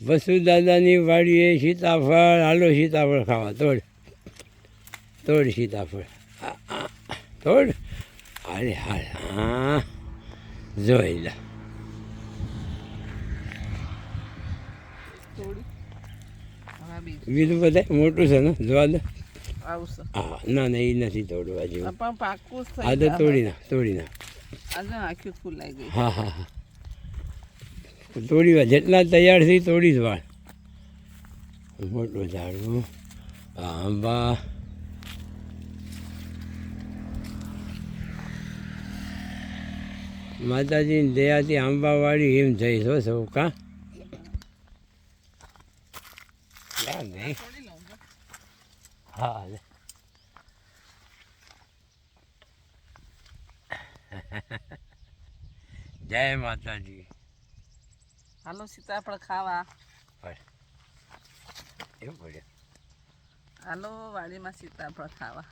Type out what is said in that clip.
વસુદાદાની વાડીએ સીતાફળ, હાલો સીતાફળ ખાવા. તોડ તોડ સીતાફળ, તોડ. હાલે હાલ, હા જોઈ લે. બીજું બધા મોટું છે ને, જોવા દે. હા ના ના, એ નથી તોડવા જેવું. આ તો તોડી નાખ, તોડી નાખ. હા હા હા, તોડી વા. જેટલા તૈયાર થઈ તોડી જ વાળ. મોટું ઝાડવું, આંબા. માતાજીની દયાથી આંબાવાળી એમ જઈશ હો સૌ. કાં નહીં? હા જય માતાજી. હાલો સીતાફળ ખાવા. એવું પડ્યું. હાલો વાડીમાં સીતાફળ ખાવા.